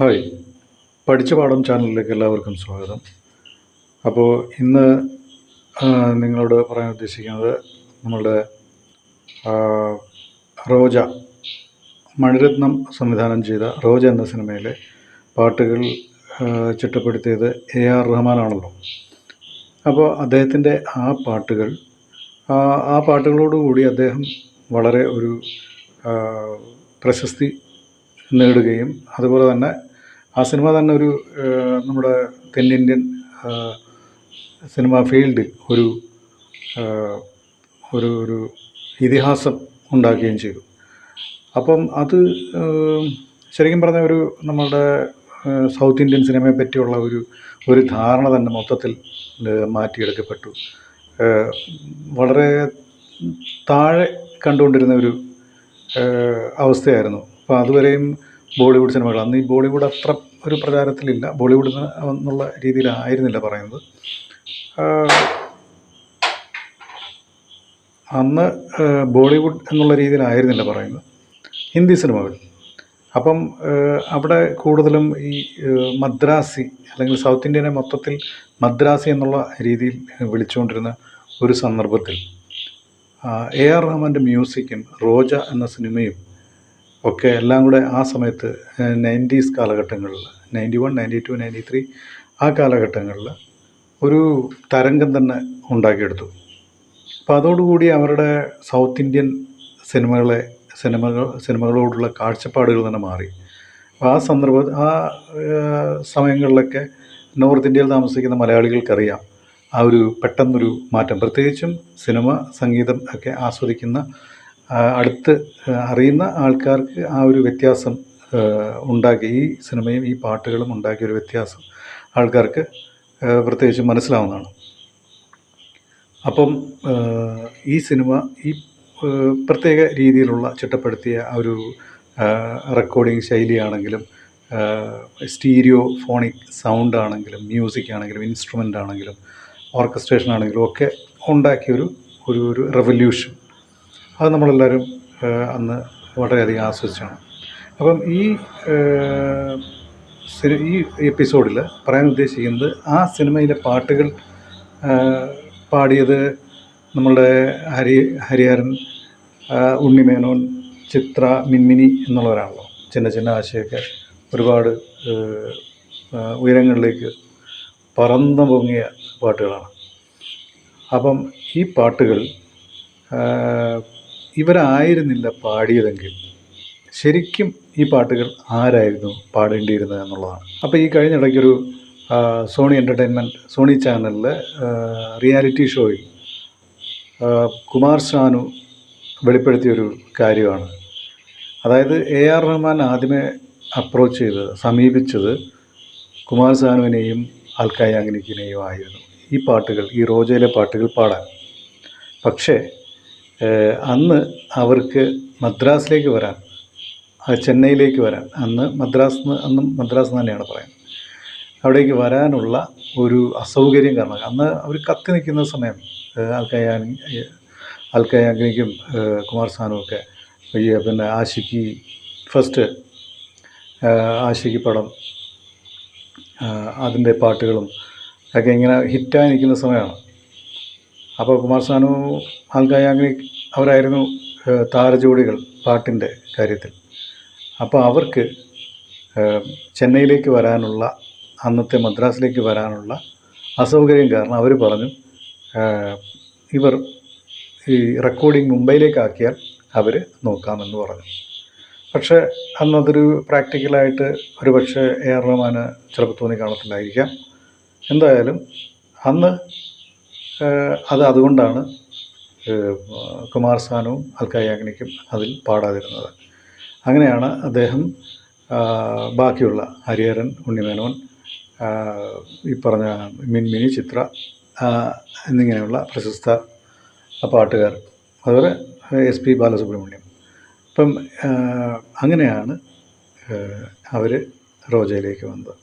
Hi, പഠിച്ച പാഠം ചാനലിലേക്ക് എല്ലാവർക്കും സ്വാഗതം. അപ്പോൾ ഇന്ന് നിങ്ങളോട് പറയാൻ ഉദ്ദേശിക്കുന്നത് നമ്മളുടെ ആ, റോജ, മണിരത്നം സംവിധാനം ചെയ്ത റോജ എന്ന സിനിമയിലെ പാട്ടുകൾ ചിട്ടപ്പെടുത്തിയത് AR റഹ്മാനാണല്ലോ. അപ്പോൾ അദ്ദേഹത്തിൻ്റെ ആ പാട്ടുകളോടുകൂടി അദ്ദേഹം വളരെ ഒരു ആ, പ്രശസ്തി നേടുകയും അതുപോലെ തന്നെ ആ സിനിമ തന്നെ ഒരു നമ്മുടെ തെന്നിന്ത്യൻ സിനിമ ഫീൽഡിൽ ഒരു ഒരു ഒരു ഇതിഹാസം ഉണ്ടാക്കുകയും ചെയ്തു. അപ്പം അത് ശരിക്കും പറഞ്ഞ ഒരു നമ്മളുടെ സൗത്ത് ഇന്ത്യൻ സിനിമയെ പറ്റിയുള്ള ഒരു ധാരണ തന്നെ മൊത്തത്തിൽ മാറ്റിയെടുക്കപ്പെട്ടു. വളരെ താഴെ കണ്ടുകൊണ്ടിരുന്ന ഒരു അവസ്ഥയായിരുന്നു. അപ്പോൾ അതുവരെയും ബോളിവുഡ് സിനിമകൾ, അന്ന് ഈ ബോളിവുഡ് അത്ര ഒരു പ്രചാരത്തിലില്ല, ബോളിവുഡ് എന്നുള്ള രീതിയിലായിരുന്നില്ല പറയുന്നത്. അന്ന് ബോളിവുഡ് എന്നുള്ള രീതിയിലായിരുന്നില്ല പറയുന്നത്, ഹിന്ദി സിനിമകൾ. അപ്പം അവിടെ കൂടുതലും ഈ മദ്രാസി അല്ലെങ്കിൽ സൗത്ത് ഇന്ത്യനെ മൊത്തത്തിൽ മദ്രാസി എന്നുള്ള രീതിയിൽ വിളിച്ചുകൊണ്ടിരുന്ന ഒരു സന്ദർഭത്തിൽ AR റഹ്മാൻ്റെ മ്യൂസിക്കും റോജ എന്ന സിനിമയും ഒക്കെ എല്ലാം കൂടെ ആ സമയത്ത് 90s കാലഘട്ടങ്ങളിൽ, 91, 92, 93 ആ കാലഘട്ടങ്ങളിൽ ഒരു തരംഗം തന്നെ ഉണ്ടാക്കിയെടുത്തു. അപ്പോൾ അതോടുകൂടി അവരുടെ സൗത്ത് ഇന്ത്യൻ സിനിമകളോടുള്ള കാഴ്ചപ്പാടുകൾ തന്നെ മാറി. അപ്പോൾ ആ സമയങ്ങളിലൊക്കെ നോർത്ത് ഇന്ത്യയിൽ താമസിക്കുന്ന മലയാളികൾക്കറിയാം ആ ഒരു പെട്ടെന്നൊരു മാറ്റം, പ്രത്യേകിച്ചും സിനിമ സംഗീതം ഒക്കെ ആസ്വദിക്കുന്ന അടുത്ത് അറിയുന്ന ആൾക്കാർക്ക് ആ ഒരു വ്യത്യാസം ഉണ്ടാക്കി, ഈ സിനിമയും ഈ പാട്ടുകളും ഉണ്ടാക്കിയൊരു വ്യത്യാസം ആൾക്കാർക്ക് പ്രത്യേകിച്ച് മനസ്സിലാവുന്നതാണ്. അപ്പം ഈ സിനിമ ഈ പ്രത്യേക രീതിയിലുള്ള ചിട്ടപ്പെടുത്തിയ ഒരു റെക്കോർഡിങ് ശൈലിയാണെങ്കിലും, സ്റ്റീരിയോ ഫോണിക് സൗണ്ട് ആണെങ്കിലും, മ്യൂസിക് ആണെങ്കിലും, ഇൻസ്ട്രുമെൻ്റ് ആണെങ്കിലും, ഓർക്കസ്ട്രേഷൻ ആണെങ്കിലും ഒക്കെ ഉണ്ടാക്കിയൊരു ഒരു റെവല്യൂഷൻ, അത് നമ്മളെല്ലാവരും അന്ന് വളരെയധികം ആസ്വദിച്ചാണ്. അപ്പം ഈ എപ്പിസോഡിൽ പറയാൻ ഉദ്ദേശിക്കുന്നത്, ആ സിനിമയിലെ പാട്ടുകൾ പാടിയത് നമ്മളുടെ ഹരിഹരൻ, ഉണ്ണിമേനോൻ, ചിത്ര, മിൻമിനി എന്നുള്ളവരാണല്ലോ. ചിന്ന ആശയൊക്കെ ഒരുപാട് ഉയരങ്ങളിലേക്ക് പറന്നു പൊങ്ങിയ പാട്ടുകളാണ്. അപ്പം ഈ പാട്ടുകൾ ഇവരായിരുന്നില്ല പാടിയതെങ്കിൽ ശരിക്കും ഈ പാട്ടുകൾ ആരായിരുന്നു പാടേണ്ടിയിരുന്നത് എന്നുള്ളതാണ്. അപ്പോൾ ഈ കഴിഞ്ഞിടയ്ക്കൊരു സോണി എൻ്റർടൈൻമെൻറ്റ്, സോണി ചാനലിൽ റിയാലിറ്റി ഷോയിൽ കുമാർ സാനു വെളിപ്പെടുത്തിയൊരു കാര്യമാണ്. അതായത് AR റഹ്മാൻ ആദ്യമേ സമീപിച്ചത് കുമാർ സാനുവിനെയും അൽക്ക യാഗ്നിക്കിനെയും ആയിരുന്നു ഈ പാട്ടുകൾ, ഈ റോജയിലെ പാട്ടുകൾ പാടാൻ. പക്ഷേ അന്ന് അവർക്ക് മദ്രാസിലേക്ക് വരാൻ, ചെന്നൈയിലേക്ക് വരാൻ, അന്നും മദ്രാസ് തന്നെയാണ് പറയുന്നത്, അവിടേക്ക് വരാനുള്ള ഒരു അസൗകര്യം കാരണം, അന്ന് അവർ കത്തി നിൽക്കുന്ന സമയം, അൽക്ക യാഗ്നിക്കും കുമാർ സാനുവൊക്കെ പിന്നെ ആഷിക്കി പടം, അതിൻ്റെ പാട്ടുകളും ഒക്കെ ഇങ്ങനെ ഹിറ്റായി നിൽക്കുന്ന സമയമാണ്. അപ്പോൾ കുമാർ സാനു, അൽക്ക യാഗ്നിക് അവരായിരുന്നു താരജോഡികൾ പാട്ടിൻ്റെ കാര്യത്തിൽ. അപ്പോൾ അവർക്ക് ചെന്നൈയിലേക്ക് വരാനുള്ള, അന്നത്തെ മദ്രാസിലേക്ക് വരാനുള്ള അസൗകര്യം കാരണം അവർ പറഞ്ഞു, ഇവർ ഈ റെക്കോർഡിങ് മുംബൈയിലേക്കാക്കിയാൽ അവർ നോക്കാമെന്ന് പറഞ്ഞു. പക്ഷേ അന്നതൊരു പ്രാക്ടിക്കലായിട്ട് ഒരു പക്ഷേ AR റഹ്മാന് ചിലപ്പോൾ തോന്നി കാണത്തില്ലായിരിക്കാം. എന്തായാലും അന്ന് അതുകൊണ്ടാണ് കുമാർ സാനുവും അൽക്ക യാഗ്നിക്കും അതിൽ പാടാതിരുന്നത്. അങ്ങനെയാണ് അദ്ദേഹം ബാക്കിയുള്ള ഹരിഹരൻ, ഉണ്ണിമേനോൻ, ഈ പറഞ്ഞ മിൻമിനി, ചിത്ര എന്നിങ്ങനെയുള്ള പ്രശസ്ത പാട്ടുകാർ, അതുപോലെ SP ബാലസുബ്രഹ്മണ്യം, ഇപ്പം അങ്ങനെയാണ് അവർ റോജയിലേക്ക് വന്നത്.